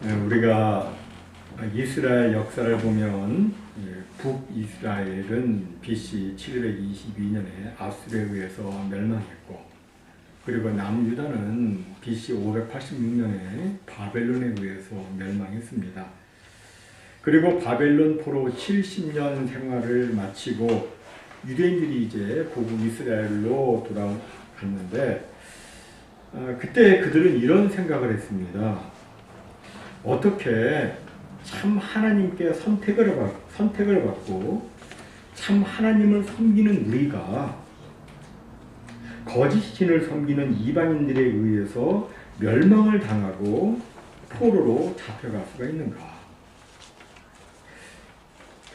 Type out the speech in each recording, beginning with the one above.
우리가 이스라엘 역사를 보면 북이스라엘은 BC 722년에 아수르에 의해서 멸망했고, 그리고 남유다는 BC 586년에 바벨론에 의해서 멸망했습니다. 그리고 바벨론 포로 70년 생활을 마치고 유대인들이 이제 고국 이스라엘로 돌아갔는데, 그때 그들은 이런 생각을 했습니다. 어떻게 참 하나님께 선택을 받고 참 하나님을 섬기는 우리가 거짓 신을 섬기는 이방인들에 의해서 멸망을 당하고 포로로 잡혀갈 수가 있는가?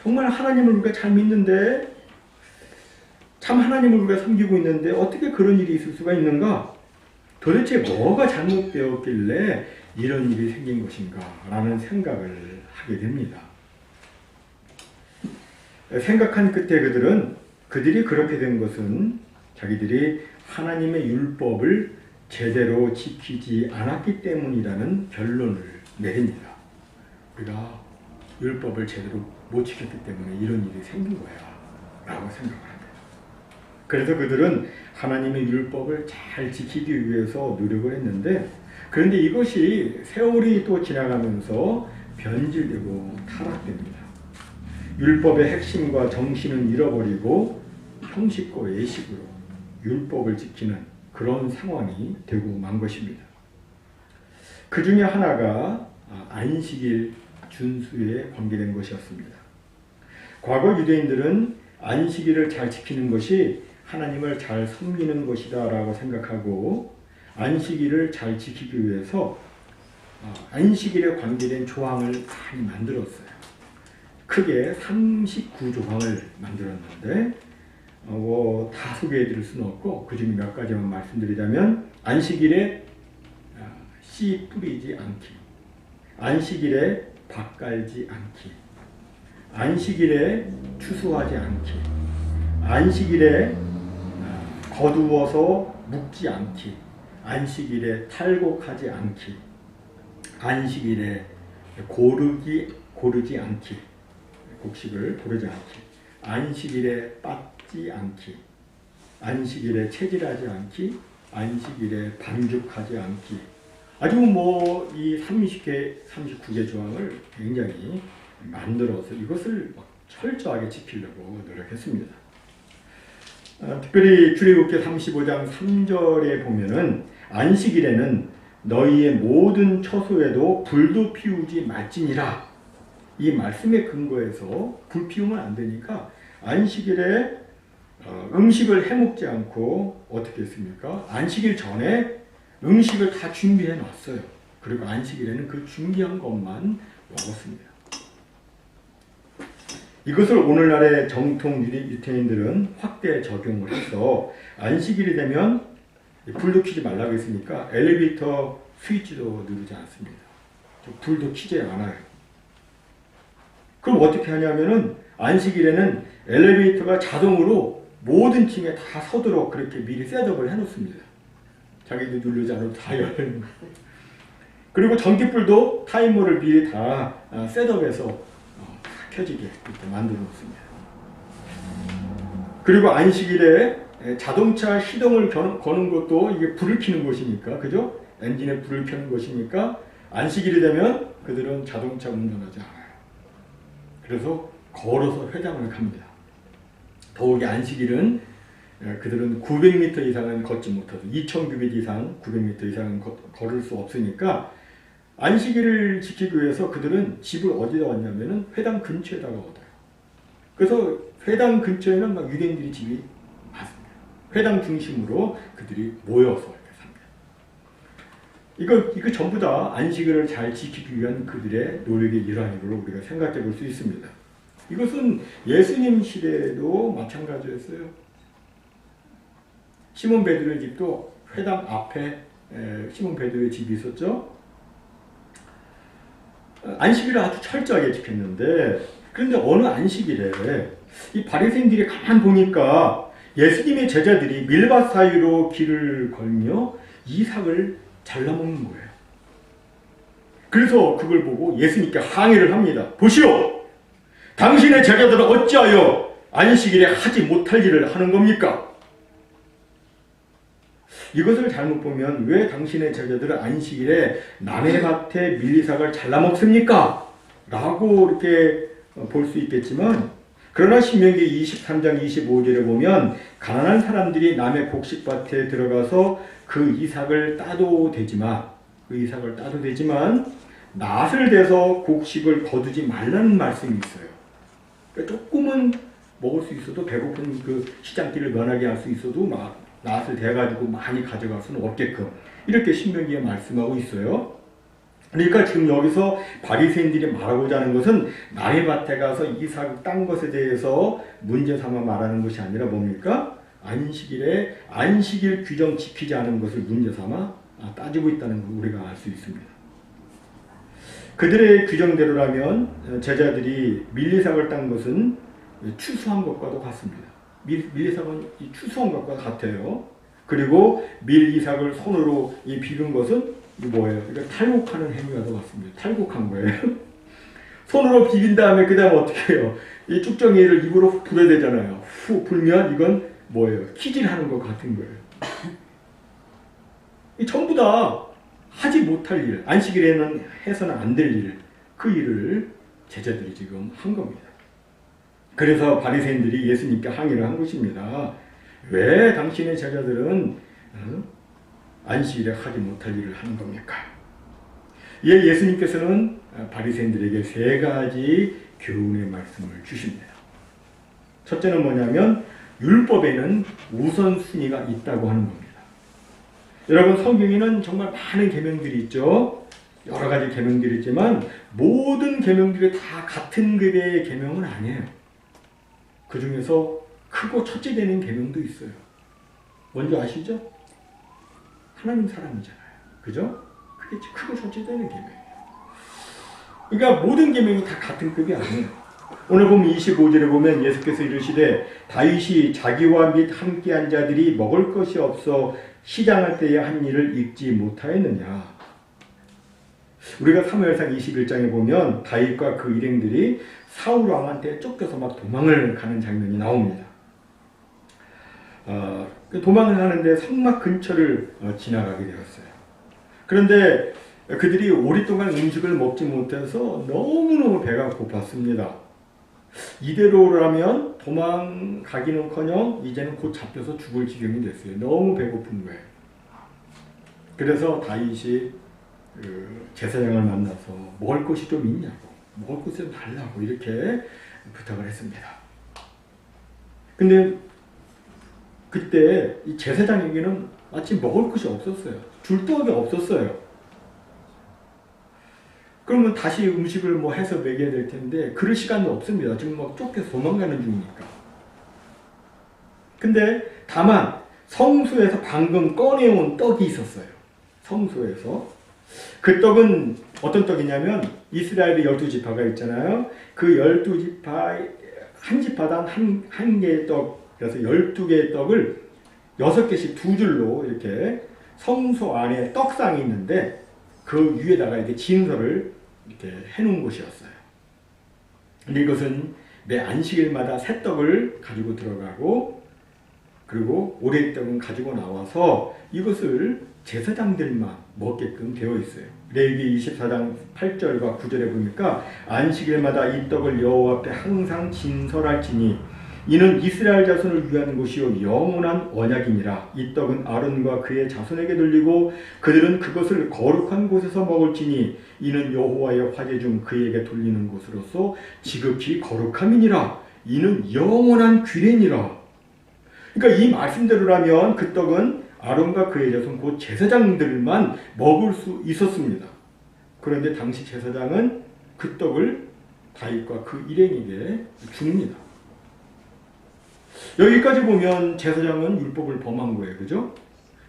정말 하나님을 우리가 잘 믿는데, 참 하나님을 우리가 섬기고 있는데 어떻게 그런 일이 있을 수가 있는가? 도대체 뭐가 잘못되었길래 이런 일이 생긴 것인가? 라는 생각을 하게 됩니다. 생각한 끝에 그들이 그렇게 된 것은 자기들이 하나님의 율법을 제대로 지키지 않았기 때문이라는 결론을 내립니다. 우리가 율법을 제대로 못 지켰기 때문에 이런 일이 생긴 거야 라고 생각을 합니다. 그래서 그들은 하나님의 율법을 잘 지키기 위해서 노력을 했는데, 그런데 이것이 세월이 또 지나가면서 변질되고 타락됩니다. 율법의 핵심과 정신은 잃어버리고 형식과 외식으로 율법을 지키는 그런 상황이 되고 만 것입니다. 그 중에 하나가 안식일 준수에 관계된 것이었습니다. 과거 유대인들은 안식일을 잘 지키는 것이 하나님을 잘 섬기는 것이다 라고 생각하고, 안식일을 잘 지키기 위해서 안식일에 관계된 조항을 많이 만들었어요. 크게 39조항을 만들었는데 다 소개해 드릴 수는 없고, 그 중에 몇 가지만 말씀드리자면, 안식일에 씨 뿌리지 않기, 안식일에 밭 갈지 않기, 안식일에 추수하지 않기, 안식일에 거두어서 묵지 않기, 안식일에 탈곡하지 않기, 안식일에 고르지 않기, 곡식을 고르지 않기, 안식일에 빻지 않기, 안식일에 채질하지 않기, 안식일에 반죽하지 않기. 아주 이 39개 조항을 굉장히 만들어서 이것을 철저하게 지키려고 노력했습니다. 특별히 출애굽기 35장 3절에 보면은 안식일에는 너희의 모든 처소에도 불도 피우지 말지니라, 이 말씀에 근거해서 불 피우면 안 되니까 안식일에 음식을 해먹지 않고 어떻게 했습니까? 안식일 전에 음식을 다 준비해 놨어요. 그리고 안식일에는 그 준비한 것만 먹었습니다. 이것을 오늘날의 정통 유대인들은 확대 적용을 해서 안식일이 되면 불도 켜지 말라고 했으니까 엘리베이터 스위치도 누르지 않습니다. 불도 켜지 않아요. 그럼 어떻게 하냐면은 안식일에는 엘리베이터가 자동으로 모든 층에 다 서도록 그렇게 미리 셋업을 해놓습니다. 자기도 누르지 않아도 다 열리는 거. 그리고 전기불도 타이머를 미리 다 셋업해서 켜지게 이렇게 만들어 놓습니다. 그리고 안식일에 자동차 시동을 거는 것도 이게 불을 켜는 것이니까, 그죠? 엔진에 불을 켜는 것이니까 안식일이 되면 그들은 자동차 운전하지 않아요. 그래서 걸어서 회당을 갑니다. 더욱이 안식일은 그들은 900m 이상은 걷지 못하고 2000규빗 이상, 900m 이상은 걸을 수 없으니까 안식일을 지키기 위해서 그들은 집을 어디다 왔냐면은 회당 근처에다가 얻어요. 그래서 회당 근처에는 막 유대인들이 집이 많습니다. 회당 중심으로 그들이 모여서 이렇게 삽니다. 이거 전부 다 안식일을 잘 지키기 위한 그들의 노력의 일환으로 우리가 생각해 볼 수 있습니다. 이것은 예수님 시대에도 마찬가지였어요. 시몬 베드로의 집도 회당 앞에 시몬 베드로의 집이 있었죠. 안식일을 아주 철저하게 지켰는데, 그런데 어느 안식일에 이 바리새인들이 가만 보니까 예수님의 제자들이 밀밭 사이로 길을 걸며 이삭을 잘라먹는 거예요. 그래서 그걸 보고 예수님께 항의를 합니다. 보시오! 당신의 제자들은 어찌하여 안식일에 하지 못할 일을 하는 겁니까? 이것을 잘못 보면 왜 당신의 제자들은 안식일에 남의 밭에 밀리삭을 잘라 먹습니까? 라고 이렇게 볼 수 있겠지만, 그러나 신명기 23장 25절에 보면 가난한 사람들이 남의 곡식밭에 들어가서 그 이삭을 따도 되지만 낫을 대서 곡식을 거두지 말라는 말씀이 있어요. 그러니까 조금은 먹을 수 있어도, 배고픈 그 시장길을 면하게 할 수 있어도 막 낫을 대가지고 많이 가져갈 수는 없게끔, 이렇게 신명기에 말씀하고 있어요. 그러니까 지금 여기서 바리새인들이 말하고자 하는 것은 남의 밭에 가서 이삭을 딴 것에 대해서 문제 삼아 말하는 것이 아니라 뭡니까? 안식일에 안식일 규정 지키지 않은 것을 문제 삼아 따지고 있다는 걸 우리가 알 수 있습니다. 그들의 규정대로라면 제자들이 밀리삭을 딴 것은 추수한 것과도 같습니다. 밀리삭은 추수한 것과 같아요. 그리고 밀이삭을 손으로 비빈 것은 뭐예요? 이거 탈곡하는 행위와 같습니다. 탈곡한 거예요. 손으로 비빈 다음에 그 다음에 어떻게 해요? 이 쭉정이를 입으로 불어야 되잖아요. 후 불면 이건 뭐예요? 키질하는 것 같은 거예요. 이 전부 다 하지 못할 일, 안식일에는 해서는 안 될 일, 그 일을 제자들이 지금 한 겁니다. 그래서 바리새인들이 예수님께 항의를 한 것입니다. 왜 당신의 제자들은 안식일에 하지 못할 일을 하는 겁니까? 이에 예수님께서는 바리새인들에게 세 가지 교훈의 말씀을 주십니다. 첫째는 뭐냐면 율법에는 우선순위가 있다고 하는 겁니다. 여러분, 성경에는 정말 많은 계명들이 있죠. 여러 가지 계명들이 있지만 모든 계명들이 다 같은 급의 계명은 아니에요. 그 중에서 크고 첫째 되는 계명도 있어요. 뭔지 아시죠? 하나님 사람이잖아요. 그죠? 그게 크고 첫째 되는 계명이에요. 그러니까 모든 계명이 다 같은 급이 아니에요. 오늘 보면 25절에 보면 예수께서 이르시되 다윗이 자기와 및 함께한 자들이 먹을 것이 없어 시장할 때에 한 일을 읽지 못하였느냐. 우리가 사무엘상 21장에 보면 다윗과 그 일행들이 사울 왕한테 쫓겨서 막 도망을 가는 장면이 나옵니다. 도망을 하는데 성막 근처를 지나가게 되었어요. 그런데 그들이 오랫동안 음식을 먹지 못해서 너무너무 배가 고팠습니다. 이대로라면 도망가기는커녕 이제는 곧 잡혀서 죽을 지경이 됐어요. 너무 배고픈 거예요. 그래서 다윗이 제사장을 만나서 먹을 것이 좀 있냐고, 먹을 것이 좀 달라고 이렇게 부탁을 했습니다. 근데 그때 이 제사장에게는 마치 먹을 것이 없었어요. 줄 떡이 없었어요. 그러면 다시 음식을 해서 먹여야 될 텐데 그럴 시간도 없습니다. 지금 막 쫓겨서 도망가는 중이니까. 근데 다만 성소에서 방금 꺼내온 떡이 있었어요. 성소에서. 그 떡은 어떤 떡이냐면 이스라엘의 12지파가 있잖아요. 그 12지파 한 지파당 한 개의 떡, 그래서 12개의 떡을 6개씩 두 줄로 이렇게 성소 안에 떡상이 있는데 그 위에다가 이렇게 진설을 이렇게 해놓은 곳이었어요. 근데 이것은 매 안식일마다 새 떡을 가지고 들어가고, 그리고 올해의 떡은 가지고 나와서 이것을 제사장들만 먹게끔 되어 있어요. 레위기 24장 8절과 9절에 보니까 안식일마다 이 떡을 여호와 앞에 항상 진설할지니 이는 이스라엘 자손을 위한 것이요 영원한 언약이니라. 이 떡은 아론과 그의 자손에게 돌리고 그들은 그것을 거룩한 곳에서 먹을지니 이는 여호와의 화제 중 그에게 돌리는 것으로서 지극히 거룩함이니라. 이는 영원한 규례니라. 그러니까 이 말씀대로라면 그 떡은 아론과 그의 자손 곧 제사장들만 먹을 수 있었습니다. 그런데 당시 제사장은 그 떡을 다윗과 그 일행에게 줍니다. 여기까지 보면 제사장은 율법을 범한 거예요. 그죠?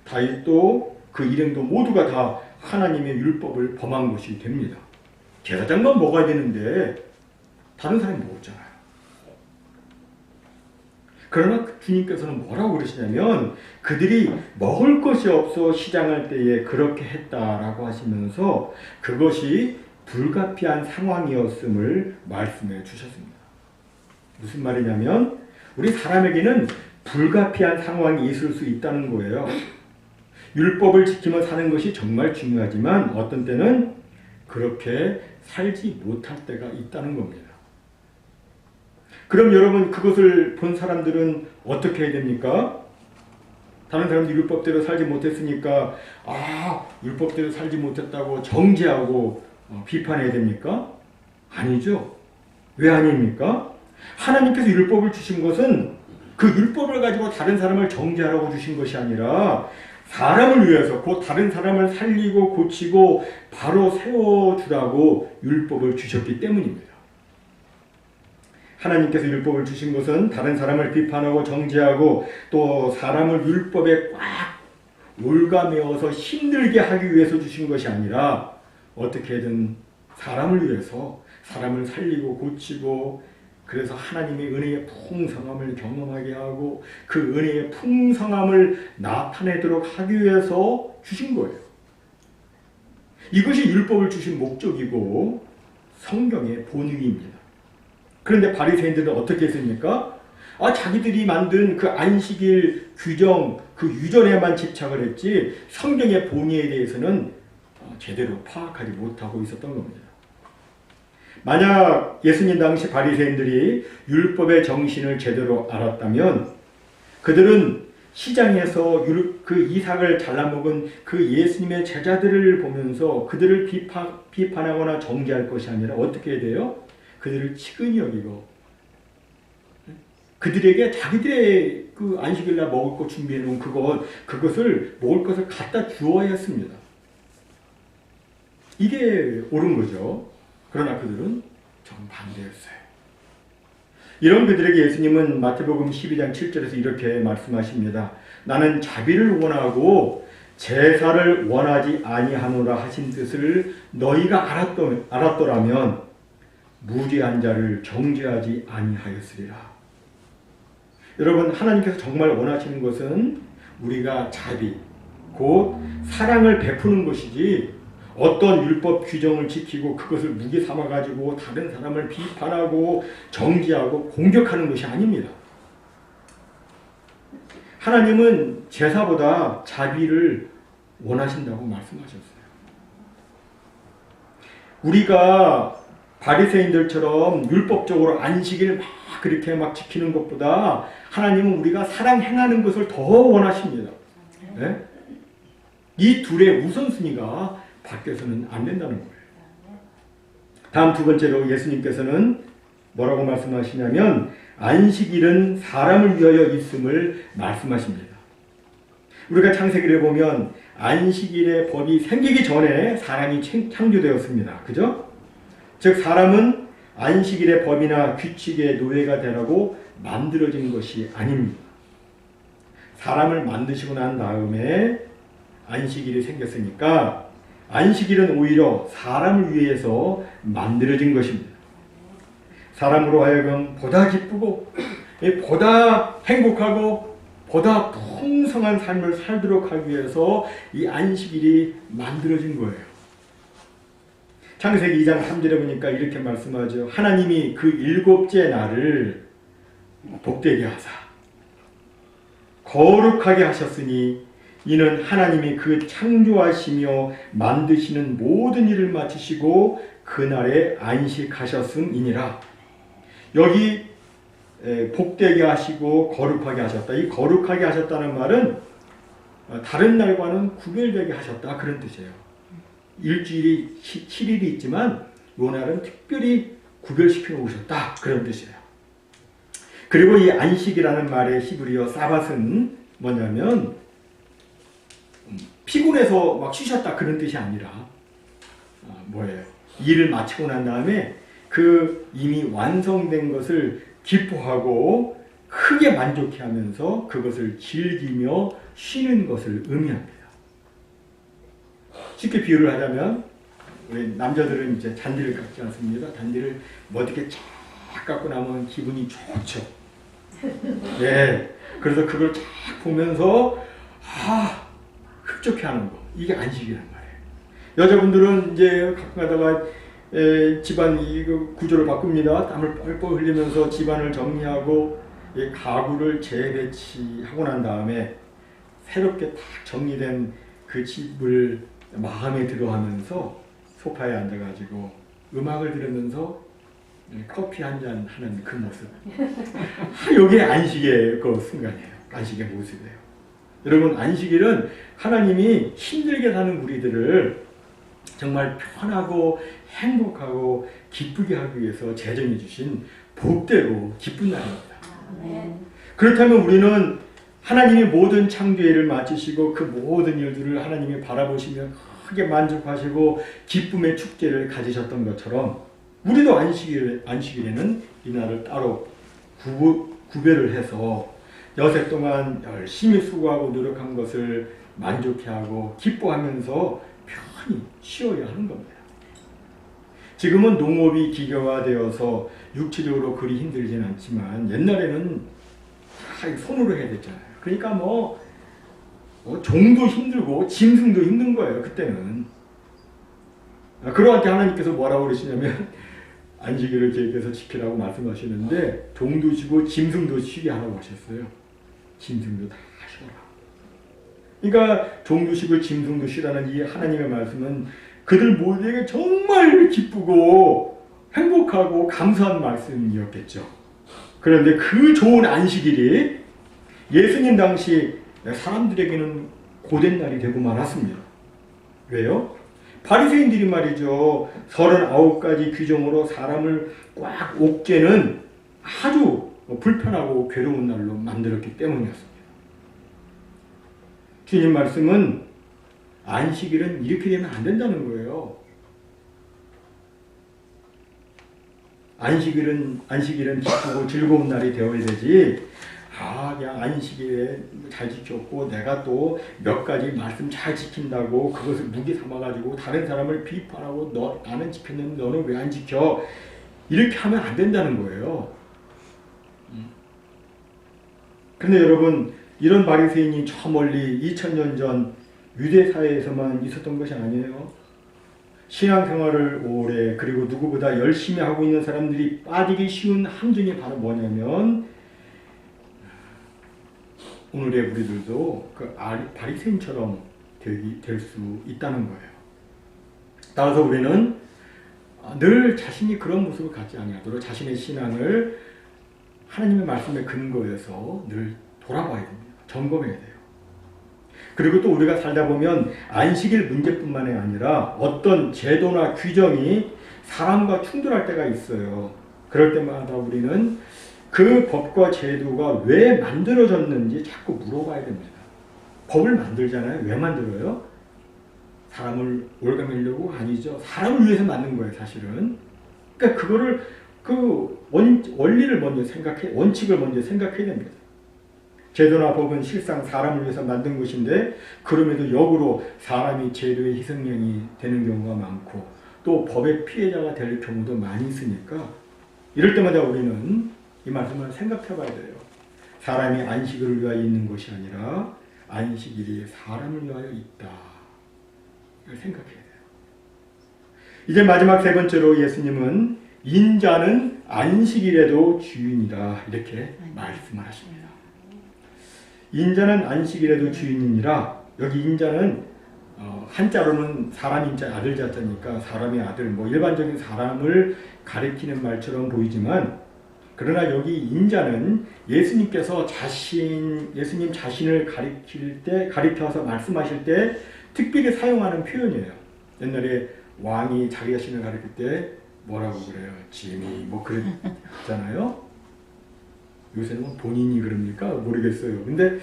다윗도 그 일행도 모두가 다 하나님의 율법을 범한 것이 됩니다. 제사장만 먹어야 되는데 다른 사람이 먹었잖아요. 그러나 주님께서는 뭐라고 그러시냐면 그들이 먹을 것이 없어 시장할 때에 그렇게 했다라고 하시면서 그것이 불가피한 상황이었음을 말씀해 주셨습니다. 무슨 말이냐면 우리 사람에게는 불가피한 상황이 있을 수 있다는 거예요. 율법을 지키며 사는 것이 정말 중요하지만 어떤 때는 그렇게 살지 못할 때가 있다는 겁니다. 그럼 여러분 그것을 본 사람들은 어떻게 해야 됩니까? 다른 사람들이 율법대로 살지 못했으니까 율법대로 살지 못했다고 정죄하고 비판해야 됩니까? 아니죠. 왜 아닙니까? 하나님께서 율법을 주신 것은 그 율법을 가지고 다른 사람을 정죄하라고 주신 것이 아니라 사람을 위해서 곧 다른 사람을 살리고 고치고 바로 세워주라고 율법을 주셨기 때문입니다. 하나님께서 율법을 주신 것은 다른 사람을 비판하고 정죄하고 또 사람을 율법에 꽉 올가매어서 힘들게 하기 위해서 주신 것이 아니라 어떻게든 사람을 위해서 사람을 살리고 고치고 그래서 하나님의 은혜의 풍성함을 경험하게 하고 그 은혜의 풍성함을 나타내도록 하기 위해서 주신 거예요. 이것이 율법을 주신 목적이고 성경의 본의입니다. 그런데 바리새인들은 어떻게 했습니까? 자기들이 만든 그 안식일 규정, 그 유전에만 집착을 했지 성경의 본의에 대해서는 제대로 파악하지 못하고 있었던 겁니다. 만약 예수님 당시 바리새인들이 율법의 정신을 제대로 알았다면 그들은 시장에서 그 이삭을 잘라먹은 그 예수님의 제자들을 보면서 그들을 비판하거나 정죄할 것이 아니라 어떻게 해야 돼요? 그들을 치근히 여기고 그들에게 자기들의 그 안식일날 먹을 것 준비해 놓은 그것을 먹을 것을 갖다 주어야 했습니다. 이게 옳은 거죠. 그러나 그들은 정반대였어요. 이런 그들에게 예수님은 마태복음 12장 7절에서 이렇게 말씀하십니다. 나는 자비를 원하고 제사를 원하지 아니하노라 하신 뜻을 너희가 알았더라면 무죄한 자를 정죄하지 아니하였으리라. 여러분 하나님께서 정말 원하시는 것은 우리가 자비, 곧 사랑을 베푸는 것이지 어떤 율법 규정을 지키고 그것을 무기 삼아가지고 다른 사람을 비판하고 정죄하고 공격하는 것이 아닙니다. 하나님은 제사보다 자비를 원하신다고 말씀하셨어요. 우리가 바리새인들처럼 율법적으로 안식일 그렇게 지키는 것보다 하나님은 우리가 사랑 행하는 것을 더 원하십니다. 네? 이 둘의 우선순위가 바뀌어서는 안 된다는 거예요. 다음 두 번째로 예수님께서는 뭐라고 말씀하시냐면 안식일은 사람을 위하여 있음을 말씀하십니다. 우리가 창세기를 보면 안식일의 법이 생기기 전에 사람이 창조되었습니다. 그죠? 즉 사람은 안식일의 법이나 규칙의 노예가 되라고 만들어진 것이 아닙니다. 사람을 만드시고 난 다음에 안식일이 생겼으니까 안식일은 오히려 사람을 위해서 만들어진 것입니다. 사람으로 하여금 보다 기쁘고 보다 행복하고 보다 풍성한 삶을 살도록 하기 위해서 이 안식일이 만들어진 거예요. 창세기 2장 3절에 보니까 이렇게 말씀하죠. 하나님이 그 일곱째 날을 복되게 하사 거룩하게 하셨으니 이는 하나님이 그 창조하시며 만드시는 모든 일을 마치시고 그날에 안식하셨음이니라. 여기 복되게 하시고 거룩하게 하셨다. 이 거룩하게 하셨다는 말은 다른 날과는 구별되게 하셨다 그런 뜻이에요. 일주일이 7일이 있지만 이 날은 특별히 구별시켜 놓으셨다 그런 뜻이에요. 그리고 이 안식이라는 말의 히브리어 사밧은 뭐냐면 피곤해서 쉬셨다 그런 뜻이 아니라 뭐예요? 일을 마치고 난 다음에 그 이미 완성된 것을 기뻐하고 크게 만족해하면서 그것을 즐기며 쉬는 것을 의미합니다. 쉽게 비유를 하자면 우리 남자들은 이제 잔디를 깎지 않습니다. 잔디를 어떻게 쫙 깎고 나면 기분이 좋죠. 예. 그래서 그걸 쫙 보면서 흡족해하는 거. 이게 안식이란 말이에요. 여자분들은 이제 가끔 가다가 집안 구조를 바꿉니다. 땀을 뻘뻘 흘리면서 집안을 정리하고 가구를 재배치하고 난 다음에 새롭게 딱 정리된 그 집을 마음에 들어하면서 소파에 앉아가지고 음악을 들으면서 커피 한 잔 하는 그 모습. 이게 안식의 그 순간이에요. 안식의 모습이에요. 여러분, 안식일은 하나님이 힘들게 사는 우리들을 정말 편하고 행복하고 기쁘게 하기 위해서 제정해 주신 복되고 기쁜 날입니다. 그렇다면 우리는 하나님이 모든 창조일을 마치시고 그 모든 일들을 하나님이 바라보시며 크게 만족하시고 기쁨의 축제를 가지셨던 것처럼 우리도 안식일에는 이 날을 따로 구별을 해서 여세 동안 열심히 수고하고 노력한 것을 만족해하고 기뻐하면서 편히 쉬어야 하는 겁니다. 지금은 농업이 기계화되어서 육체적으로 그리 힘들진 않지만 옛날에는 다 손으로 해야 됐잖아요. 그러니까 종도 힘들고 짐승도 힘든 거예요. 그때는. 그러할 때 하나님께서 뭐라고 그러시냐면 안식일을 계획해서 지키라고 말씀하시는데 종도 쉬고 짐승도 쉬게 하라고 하셨어요. 짐승도 다 쉬어라. 그러니까 종도 쉬고 짐승도 쉬라는 이 하나님의 말씀은 그들 모두에게 정말 기쁘고 행복하고 감사한 말씀이었겠죠. 그런데 그 좋은 안식일이 예수님 당시 사람들에게는 고된 날이 되고 말았습니다. 왜요? 바리새인들이 말이죠. 39가지 규정으로 사람을 꽉 옥죄는 아주 불편하고 괴로운 날로 만들었기 때문이었습니다. 주님 말씀은 안식일은 이렇게 되면 안 된다는 거예요. 안식일은 기쁘고 즐거운 날이 되어야 되지. 그냥 안식일에 잘 지켰고 내가 또 몇 가지 말씀 잘 지킨다고 그것을 무게 삼아가지고 다른 사람을 비판하고 나는 지켰는데 너는 왜 안 지켜? 이렇게 하면 안 된다는 거예요. 그런데 여러분, 이런 바리새인이 저 멀리 2000년 전 유대 사회에서만 있었던 것이 아니에요. 신앙생활을 오래 그리고 누구보다 열심히 하고 있는 사람들이 빠지기 쉬운 함정이 바로 뭐냐면 오늘의 우리들도 그 바리새인처럼 될 수 있다는 거예요. 따라서 우리는 늘 자신이 그런 모습을 갖지 아니하도록 자신의 신앙을 하나님의 말씀에 근거해서 늘 돌아봐야 됩니다. 점검해야 돼요. 그리고 또 우리가 살다 보면 안식일 문제뿐만이 아니라 어떤 제도나 규정이 사람과 충돌할 때가 있어요. 그럴 때마다 우리는 그 법과 제도가 왜 만들어졌는지 자꾸 물어봐야 됩니다. 법을 만들잖아요. 왜 만들어요? 사람을 올가매려고? 아니죠. 사람을 위해서 만든 거예요, 사실은. 그러니까 그거를 원리를 먼저 원칙을 먼저 생각해야 됩니다. 제도나 법은 실상 사람을 위해서 만든 것인데 그럼에도 역으로 사람이 제도의 희생양이 되는 경우가 많고 또 법의 피해자가 될 경우도 많이 있으니까 이럴 때마다 우리는 이 말씀을 생각해 봐야 돼요. 사람이 안식일을 위하여 있는 것이 아니라 안식일이 사람을 위하여 있다. 이걸 생각해야 돼요. 이제 마지막 세 번째로 예수님은 인자는 안식일에도 주인이다. 이렇게 말씀을 하십니다. 인자는 안식일에도 주인이니라. 여기 인자는 한자로는 사람 인자 아들 자자니까 사람의 아들 일반적인 사람을 가리키는 말처럼 보이지만 그러나 여기 인자는 예수님께서 예수님 자신을 가리켜서 말씀하실 때 특별히 사용하는 표현이에요. 옛날에 왕이 자기 자신을 가리킬 때 뭐라고 그래요? 짐이 그랬잖아요. 요새는 본인이 그럽니까? 모르겠어요. 근데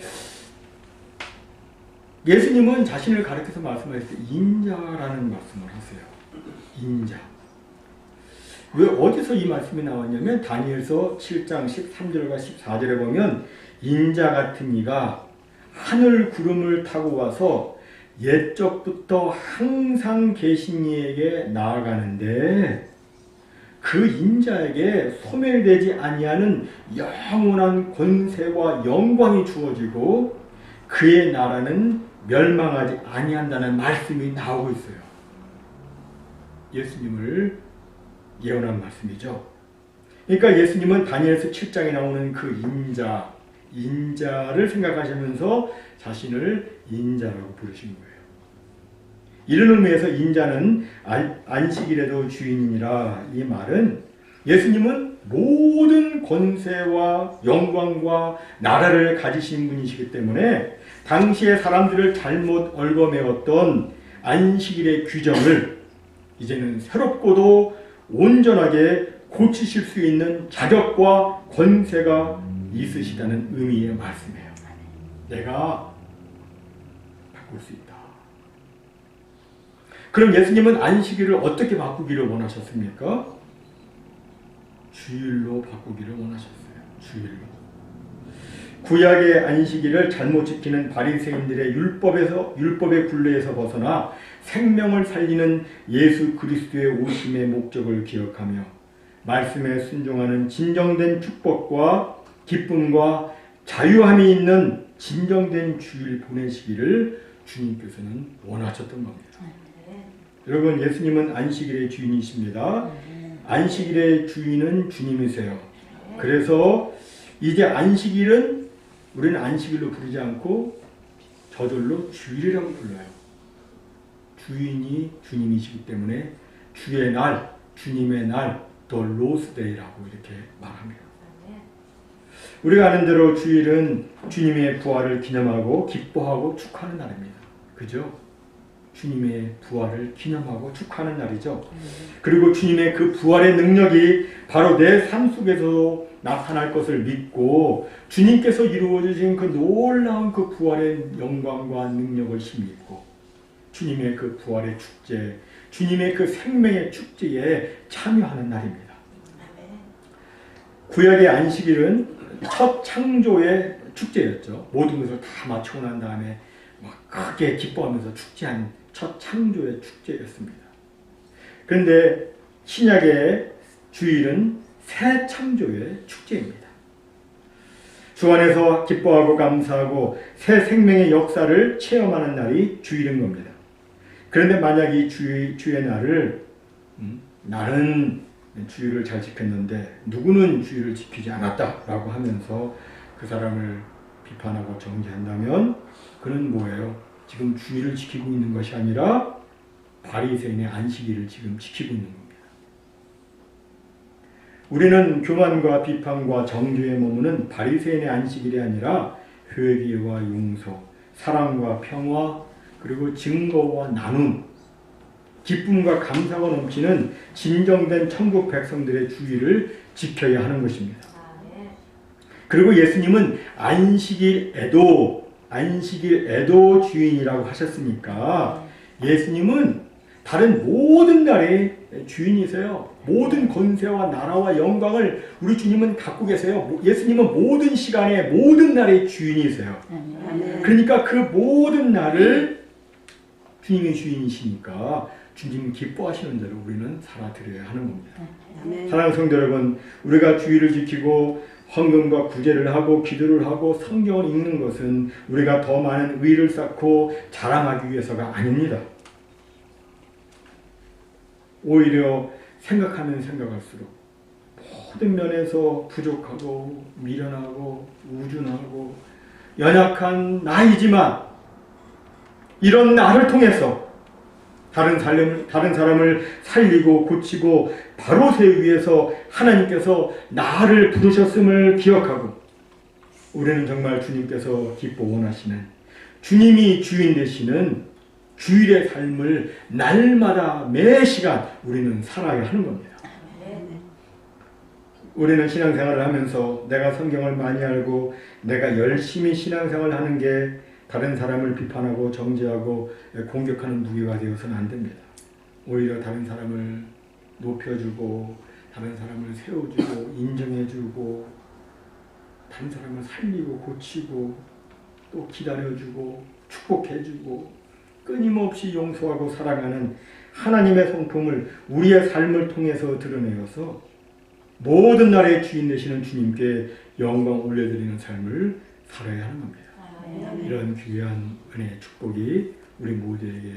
예수님은 자신을 가리켜서 말씀하실 때 인자라는 말씀을 하세요. 인자. 왜 어디서 이 말씀이 나왔냐면 다니엘서 7장 13절과 14절에 보면 인자 같은 이가 하늘 구름을 타고 와서 옛적부터 항상 계신 이에게 나아가는데 그 인자에게 소멸되지 아니하는 영원한 권세와 영광이 주어지고 그의 나라는 멸망하지 아니한다는 말씀이 나오고 있어요. 예수님을 예언한 말씀이죠. 그러니까 예수님은 다니엘서 7장에 나오는 그 인자를 생각하시면서 자신을 인자라고 부르신 거예요. 이런 의미에서 인자는 안식일에도 주인이니라, 이 말은 예수님은 모든 권세와 영광과 나라를 가지신 분이시기 때문에 당시의 사람들을 잘못 얽어매었던 안식일의 규정을 이제는 새롭고도 온전하게 고치실 수 있는 자격과 권세가 있으시다는 의미의 말씀이에요. 내가 바꿀 수 있다. 그럼 예수님은 안식일을 어떻게 바꾸기를 원하셨습니까? 주일로 바꾸기를 원하셨어요. 주일로. 구약의 안식일을 잘못 지키는 바리새인들의 율법의 굴레에서 벗어나 생명을 살리는 예수 그리스도의 오심의 목적을 기억하며 말씀에 순종하는 진정된 축복과 기쁨과 자유함이 있는 진정된 주일 보내시기를 주님께서는 원하셨던 겁니다. 여러분, 예수님은 안식일의 주인이십니다. 안식일의 주인은 주님이세요. 그래서 이제 안식일은 우리는 안식일로 부르지 않고 저절로 주일이라고 불러요. 주인이 주님이시기 때문에 주의 날, 주님의 날, 더 로스데이라고 이렇게 말합니다. 우리가 아는 대로 주일은 주님의 부활을 기념하고 기뻐하고 축하하는 날입니다. 그죠? 주님의 부활을 기념하고 축하하는 날이죠. 그리고 주님의 그 부활의 능력이 바로 내 삶 속에서 나타날 것을 믿고 주님께서 이루어주신 그 놀라운 그 부활의 영광과 능력을 힘입고 주님의 그 부활의 축제, 주님의 그 생명의 축제에 참여하는 날입니다. 구약의 안식일은 첫 창조의 축제였죠. 모든 것을 다 마치고 난 다음에 막 크게 기뻐하면서 축제한 첫 창조의 축제였습니다. 그런데 신약의 주일은 새 창조의 축제입니다. 주 안에서 기뻐하고 감사하고 새 생명의 역사를 체험하는 날이 주일인 겁니다. 그런데 만약 이 주의 날을 나는 주일을 잘 지켰는데 누구는 주일을 지키지 않았다라고 하면서 그 사람을 비판하고 정죄한다면 그는 뭐예요? 지금 주일을 지키고 있는 것이 아니라 바리새인의 안식일을 지금 지키고 있는 겁니다. 우리는 교만과 비판과 정죄에 머무는 바리새인의 안식일이 아니라 회개와 용서, 사랑과 평화, 그리고 증거와 나눔, 기쁨과 감사가 넘치는 진정된 천국 백성들의 주일을 지켜야 하는 것입니다. 그리고 예수님은 안식일에도 주인이라고 하셨으니까 예수님은 다른 모든 날의 주인이세요. 모든 권세와 나라와 영광을 우리 주님은 갖고 계세요. 예수님은 모든 시간에 모든 날의 주인이세요. 그러니까 그 모든 날을 주님의 주인이시니까 주님 기뻐하시는 대로 우리는 살아드려야 하는 겁니다. 사랑하는 성도 여러분, 우리가 주일을 지키고 헌금과 구제를 하고 기도를 하고 성경을 읽는 것은 우리가 더 많은 의를 쌓고 자랑하기 위해서가 아닙니다. 오히려 생각하면 생각할수록 모든 면에서 부족하고 미련하고 우준하고 연약한 나이지만 이런 나를 통해서 다른 사람을 살리고 고치고 바로 세우기 위해서 하나님께서 나를 부르셨음을 기억하고 우리는 정말 주님께서 기뻐 원하시는 주님이 주인 되시는 주일의 삶을 날마다 매 시간 우리는 살아야 하는 겁니다. 우리는 신앙생활을 하면서 내가 성경을 많이 알고 내가 열심히 신앙생활을 하는 게 다른 사람을 비판하고 정죄하고 공격하는 무기가 되어서는 안 됩니다. 오히려 다른 사람을 높여주고 다른 사람을 세워주고 인정해주고 다른 사람을 살리고 고치고 또 기다려주고 축복해주고 끊임없이 용서하고 사랑하는 하나님의 성품을 우리의 삶을 통해서 드러내어서 모든 나라의 주인 되시는 주님께 영광 올려드리는 삶을 살아야 하는 겁니다. 이런 귀한 은혜의 축복이 우리 모두에게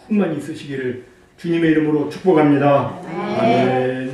충만히 있으시기를 주님의 이름으로 축복합니다. 아멘.